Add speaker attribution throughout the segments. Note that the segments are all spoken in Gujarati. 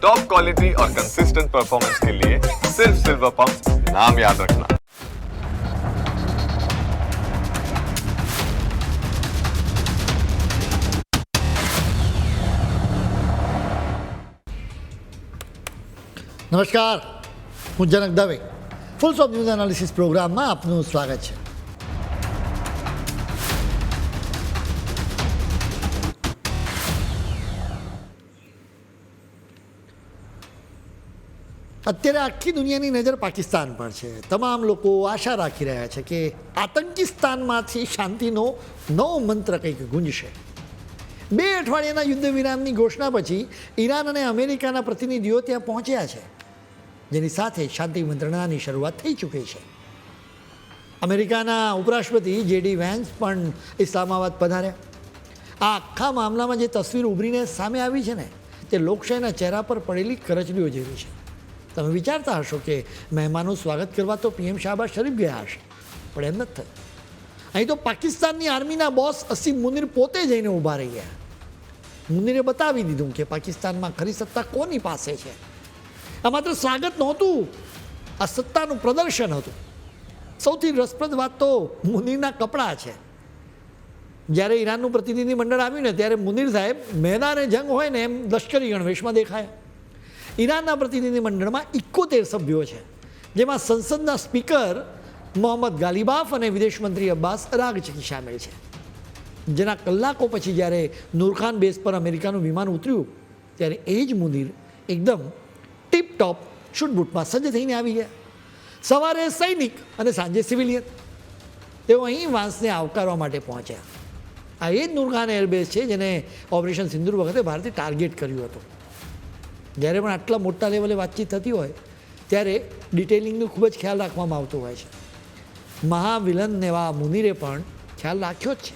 Speaker 1: टॉप क्वालिटी और कंसिस्टेंट परफॉर्मेंस के लिए सिर्फ सिल्वर पंप नाम याद रखना।
Speaker 2: નમસ્કાર, હું Janak Dave. Fools of news analysis પ્રોગ્રામમાં આપનું સ્વાગત છે. અત્યારે આખી દુનિયાની નજર પાકિસ્તાન પર છે. તમામ લોકો આશા રાખી રહ્યા છે કે આતંકિસ્તાનમાંથી શાંતિનો નવો મંત્ર કંઈક ગુંજશે. 2 અઠવાડિયાના યુદ્ધ વિરામની ઘોષણા પછી ઈરાન અને અમેરિકાના પ્રતિનિધિઓ ત્યાં પહોંચ્યા છે, જેની સાથે શાંતિ મંત્રણાની શરૂઆત થઈ ચૂકી છે. અમેરિકાના ઉપરાષ્ટ્રપતિ JD વેન્સ પણ ઇસ્લામાબાદ પધાર્યા. આ આખા મામલામાં જે તસવીર ઉભરીને સામે આવી છે ને, તે લોકશાહીના ચહેરા પર પડેલી કરચલીઓ જેવી છે. તમે વિચારતા હશો કે મહેમાનનું સ્વાગત કરવા તો PM શાહબાઝ શરીફ ગયા હશે, પણ એમ નથી થયું. અહીં તો પાકિસ્તાનની આર્મીના બોસ અસીમ મુનીર પોતે જઈને ઊભા રહી ગયા. મુનીરે બતાવી દીધું કે પાકિસ્તાનમાં ખરી સત્તા કોની પાસે છે. આ માત્ર સ્વાગત નહોતું, આ સત્તાનું પ્રદર્શન હતું. સૌથી રસપ્રદ વાત તો મુનીરના કપડાં છે. જ્યારે ઈરાનનું પ્રતિનિધિ મંડળ આવ્યું ને, ત્યારે મુનીર સાહેબ મેદાને જંગ હોય ને એમ લશ્કરી ગણવેશમાં દેખાયા. ઈરાનના પ્રતિનિધિ મંડળમાં 71 સભ્યો છે, જેમાં સંસદના સ્પીકર મોહમ્મદ ગાલિબાફ અને વિદેશ મંત્રી અબ્બાસ અરાગચી સામેલ છે. જેના કલાકો પછી જ્યારે નૂરખાન બેઝ પર અમેરિકાનું વિમાન ઉતર્યું, ત્યારે એ જ મુનીર એકદમ ટીપ-ટોપ શૂટબૂટમાં સજ્જ થઈને આવી ગયા. સવારે સૈનિક અને સાંજે સિવિલિયન. તેઓ અહીં વાંસને આવકારવા માટે પહોંચ્યા. આ એ જ નૂરખાન એરબેઝ છે જેને ઓપરેશન સિંદૂર વખતે ભારતે ટાર્ગેટ કર્યું હતું. જ્યારે પણ આટલા મોટા લેવલે વાતચીત થતી હોય ત્યારે ડિટેલિંગનો ખૂબ જ ખ્યાલ રાખવામાં આવતો હોય છે. મહાવિલન એવા મુનીરે પણ ખ્યાલ રાખ્યો જ છે.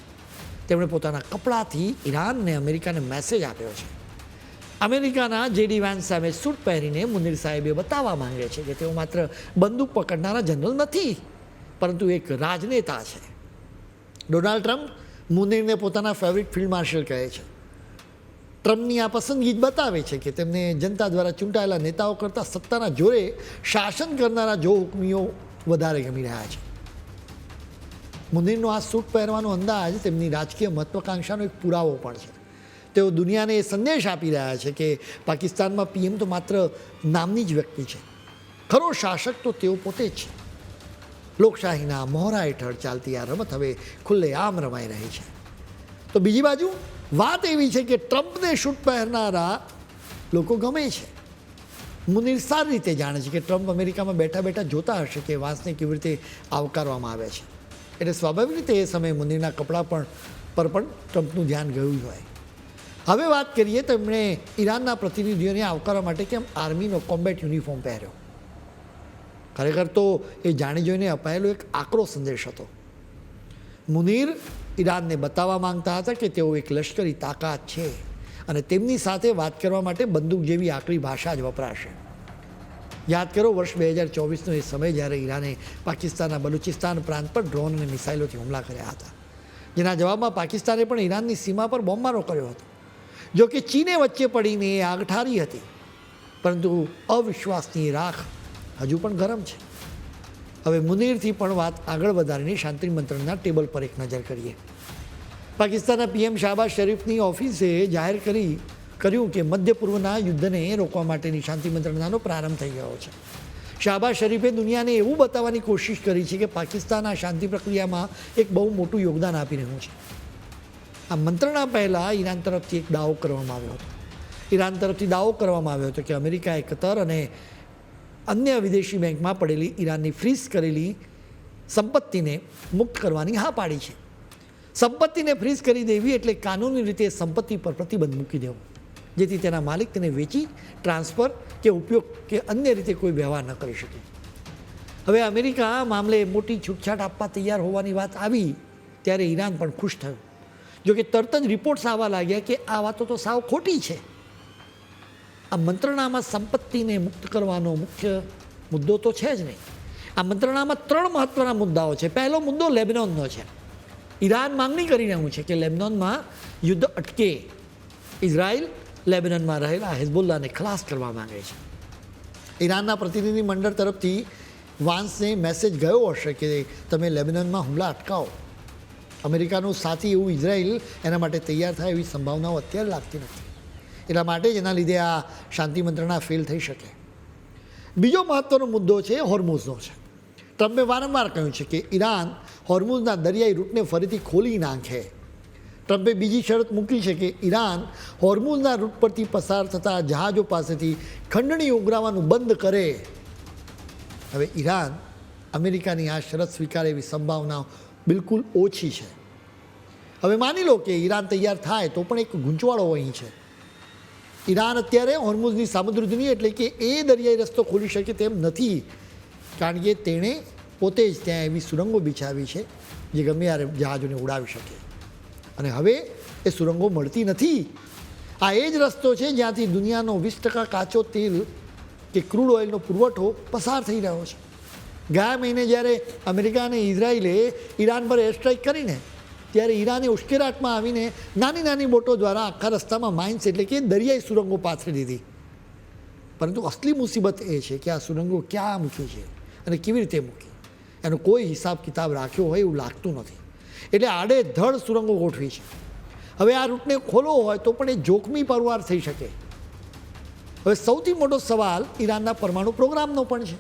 Speaker 2: તેમણે પોતાના કપડાથી ઈરાનને અમેરિકાને મેસેજ આપ્યો છે. અમેરિકાના JD વેન્સ સામે સૂટ પહેરીને મુનીર સાહેબે બતાવવા માંગે છે કે તેઓ માત્ર બંદૂક પકડનારા જનરલ નથી, પરંતુ એક રાજનેતા છે. ડોનાલ્ડ ટ્રમ્પ મુનીરને પોતાના ફેવરિટ ફિલ્ડ માર્શલ કહે છે. ટ્રમ્પની આ પસંદગી જ બતાવે છે કે તેમને જનતા દ્વારા ચૂંટાયેલા નેતાઓ કરતાં સત્તાના જોરે શાસન કરનારા જો હુકમીઓ વધારે ગમી રહ્યા છે. મુનીરનો આ સૂટ પહેરવાનો અંદાજ તેમની રાજકીય મહત્વાકાંક્ષાનો એક પુરાવો પણ છે. તેઓ દુનિયાને એ સંદેશ આપી રહ્યા છે કે પાકિસ્તાનમાં PM તો માત્ર નામની જ વ્યક્તિ છે, ખરો શાસક તો તેઓ પોતે જ છે. લોકશાહીના મોહરા હેઠળ ચાલતી આ રમત હવે ખુલ્લેઆમ રમાઈ રહી છે. તો બીજી બાજુ વાત એવી છે કે ટ્રમ્પને શૂટ પહેરનારા લોકો ગમે છે. મુનીર સારી રીતે જાણે છે કે ટ્રમ્પ અમેરિકામાં બેઠા બેઠા જોતા હશે કે વાંસને કેવી રીતે આવકારવામાં આવે છે. એટલે સ્વાભાવિક રીતે એ સમયે મુનીરના કપડાં પર પણ ટ્રમ્પનું ધ્યાન ગયું હોય. હવે વાત કરીએ તો એમણે ઈરાનના પ્રતિનિધિઓને આવકારવા માટે કેમ આર્મીનો કોમ્બેટ યુનિફોર્મ પહેર્યો. ખરેખર તો એ જાણી જોઈને અપાયેલો એક આકરો સંદેશ હતો. મુનીર ઈરાનને બતાવવા માંગતા હતા કે તેઓ એક લશ્કરી તાકાત છે અને તેમની સાથે વાત કરવા માટે બંદૂક જેવી આકરી ભાષા જ વપરાશે. યાદ કરો વર્ષ 2024નો એ સમય જ્યારે ઈરાને પાકિસ્તાનના બલુચિસ્તાન પ્રાંત પર ડ્રોન અને મિસાઇલોથી હુમલા કર્યા હતા, જેના જવાબમાં પાકિસ્તાને પણ ઈરાનની સીમા પર બોમ્બમારો કર્યો હતો. જો કે ચીને વચ્ચે પડીને એ આગ ઠારી હતી, પરંતુ અવિશ્વાસની રાખ હજુ પણ ગરમ છે. હવે મુનીરથી પણ વાત આગળ વધારીને શાંતિ મંત્રણાના ટેબલ પર એક નજર કરીએ. પાકિસ્તાનના PM શાહબાઝ શરીફની ઓફિસે જાહેર કર્યું કે મધ્ય પૂર્વના યુદ્ધને રોકવા માટેની શાંતિ મંત્રણાનો પ્રારંભ થઈ ગયો છે. શાહબાઝ શરીફે દુનિયાને એવું બતાવવાની કોશિશ કરી છે કે પાકિસ્તાન આ શાંતિ પ્રક્રિયામાં એક બહુ મોટું યોગદાન આપી રહ્યું છે. આ મંત્રણા પહેલાં ઈરાન તરફથી એક દાવો કરવામાં આવ્યો હતો. ઈરાન તરફથી દાવો કરવામાં આવ્યો હતો કે અમેરિકાએ કતર અને અન્ય વિદેશી બેંકમાં પડેલી ઈરાનની ફ્રીઝ કરેલી સંપત્તિને મુક્ત કરવાની હા પાડી છે. સંપત્તિને ફ્રીઝ કરી દેવી એટલે કાનૂની રીતે સંપત્તિ પર પ્રતિબંધ મૂકી દેવો, જેથી તેના માલિક તેને વેચી, ટ્રાન્સફર કે ઉપયોગ કે અન્ય રીતે કોઈ વ્યવહાર ન કરી શકે. હવે અમેરિકા આ મામલે મોટી છૂટછાટ આપવા તૈયાર હોવાની વાત આવી ત્યારે ઈરાન પણ ખુશ થયું. જોકે તરત જ રિપોર્ટ્સ આવવા લાગ્યા કે આ વાતો તો સાવ ખોટી છે. આ મંત્રણામાં સંપત્તિને મુક્ત કરવાનો મુખ્ય મુદ્દો તો છે જ નહીં. આ મંત્રણામાં 3 મહત્વના મુદ્દાઓ છે. પહેલો મુદ્દો લેબનોનનો છે. ઈરાન માંગણી કરી રહ્યું છે કે લેબનોનમાં યુદ્ધ અટકે. ઇઝરાયલ લેબનનમાં રહેલા હિઝબુલ્લાને ખલાસ કરવા માંગે છે. ઈરાનના પ્રતિનિધિ મંડળ તરફથી વાન્સને મેસેજ ગયો હશે કે તમે લેબનનમાં હુમલા અટકાવો. અમેરિકાનું સાથી એવું ઇઝરાયલ એના માટે તૈયાર થાય એવી સંભાવનાઓ અત્યારે લાગતી નથી. એટલા માટે જ એના લીધે આ શાંતિ મંત્રણા ફેલ થઈ શકે. બીજો મહત્ત્વનો મુદ્દો છે હોર્મુઝનો છે. ટ્રમ્પે વારંવાર કહ્યું છે કે ઈરાન હોર્મુઝના દરિયાઈ રૂટને ફરીથી ખોલી નાખે. ટ્રમ્પે બીજી શરત મૂકી છે કે ઈરાન હોર્મુઝના રૂટ પરથી પસાર થતા જહાજો પાસેથી ખંડણી ઉઘરાવવાનું બંધ કરે. હવે ઈરાન અમેરિકાની આ શરત સ્વીકારે એવી સંભાવના બિલકુલ ઓછી છે. હવે માની લો કે ઈરાન તૈયાર થાય તો પણ એક ગૂંચવાડો અહીં છે. ઈરાન અત્યારે હોર્મુઝની સામુદ્રધુની એટલે કે એ દરિયાઈ રસ્તો ખોલી શકે તેમ નથી, કારણ કે તેણે પોતે જ ત્યાં એવી સુરંગો બિછાવી છે જે ગમે ત્યારે જહાજોને ઉડાવી શકે. અને હવે એ સુરંગો મળતી નથી. આ એ જ રસ્તો છે જ્યાંથી દુનિયાનો 20% કાચો તેલ કે ક્રૂડ ઓઇલનો પુરવઠો પસાર થઈ રહ્યો છે. ગયા મહિને જ્યારે અમેરિકા અને ઇઝરાયલે ઈરાન પર એર સ્ટ્રાઇક કરીને ત્યારે ઈરાને ઉશ્કેરાટમાં આવીને નાની નાની બોટો દ્વારા આખા રસ્તામાં માઇન્સ એટલે કે દરિયાઈ સુરંગો પાથરી દીધી. પરંતુ અસલી મુસીબત એ છે કે આ સુરંગો ક્યાં મૂકી છે અને કેવી રીતે મૂકી એનો કોઈ હિસાબ કિતાબ રાખ્યો હોય એવું લાગતું નથી. એટલે આડેધડ સુરંગો ગોઠવી છે. હવે આ રૂટને ખોલવો હોય તો પણ એ જોખમી પરવાર થઈ શકે. હવે સૌથી મોટો સવાલ ઈરાનના પરમાણુ પ્રોગ્રામનો પણ છે.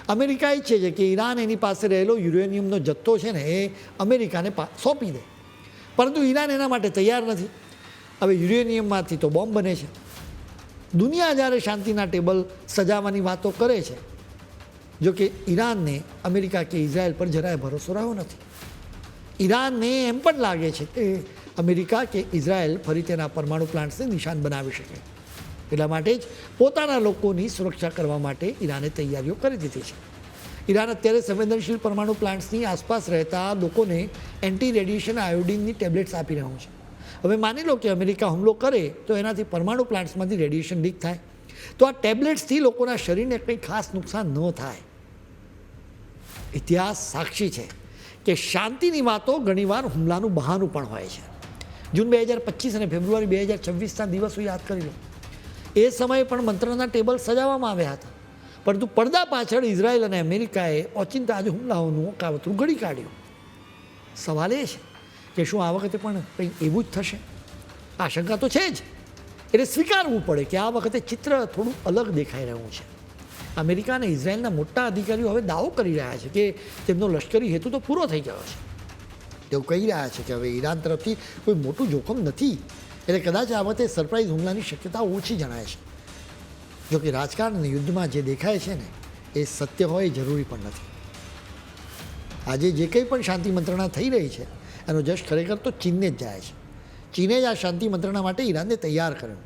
Speaker 2: અમેરિકા ઈચ્છે છે કે ઈરાન એની પાસે રહેલો યુરેનિયમનો જથ્થો છે ને એ અમેરિકાને સોંપી દે, પરંતુ ઈરાન એના માટે તૈયાર નથી. હવે યુરેનિયમમાંથી તો બોમ્બ બને છે. દુનિયા જ્યારે શાંતિના ટેબલ સજાવવાની વાતો કરે છે, જો કે ઈરાનને અમેરિકા કે ઇઝરાયલ પર જરાય ભરોસો રહ્યો નથી. ઈરાનને એમ પણ લાગે છે કે અમેરિકા કે ઇઝરાયલ ફરી તેના પરમાણુ પ્લાન્ટ્સને નિશાન બનાવી શકે. એટલા માટે જ પોતાના લોકોની સુરક્ષા કરવા માટે ઈરાને તૈયારીઓ કરી દીધી છે. ઈરાન અત્યારે સંવેદનશીલ પરમાણુ પ્લાન્ટ્સની આસપાસ રહેતા લોકોને એન્ટી રેડિયેશન આયોડિનની ટેબ્લેટ્સ આપી રહ્યું છે. હવે માની લો કે અમેરિકા હુમલો કરે તો એનાથી પરમાણુ પ્લાન્ટ્સમાંથી રેડિયેશન લીક થાય, તો આ ટેબ્લેટ્સથી લોકોના શરીરને કંઈ ખાસ નુકસાન ન થાય. ઇતિહાસ સાક્ષી છે કે શાંતિની વાતો ઘણીવાર હુમલાનું બહાનું પણ હોય છે. જૂન 2025 અને ફેબ્રુઆરી 2026ના દિવસો યાદ કરી લો. એ સમયે પણ મંત્રના ટેબલ સજાવવામાં આવ્યા હતા, પરંતુ પડદા પાછળ ઇઝરાયલ અને અમેરિકાએ ઓચિંતા આજે હુમલાઓનું કાવતરું ઘડી કાઢ્યું. સવાલ એ છે કે શું આ વખતે પણ કંઈ એવું જ થશે? આશંકા તો છે જ. એટલે સ્વીકારવું પડે કે આ વખતે ચિત્ર થોડું અલગ દેખાઈ રહ્યું છે. અમેરિકા અને ઇઝરાયલના મોટા અધિકારીઓ હવે દાવો કરી રહ્યા છે કે તેમનો લશ્કરી હેતુ તો પૂરો થઈ ગયો છે. તેઓ કહી રહ્યા છે કે હવે ઈરાન તરફથી કોઈ મોટું જોખમ નથી, એટલે કદાચ આ વખતે સરપ્રાઇઝ હુમલાની શક્યતા ઓછી જણાય છે. જો કે રાજકારણ અને યુદ્ધમાં જે દેખાય છે ને એ સત્ય હોય જરૂરી પણ નથી. આજે જે કંઈ પણ શાંતિ મંત્રણા થઈ રહી છે એનો જશ ખરેખર તો ચીનને જ જાય છે. ચીને જ આ શાંતિ મંત્રણા માટે ઈરાનને તૈયાર કર્યો.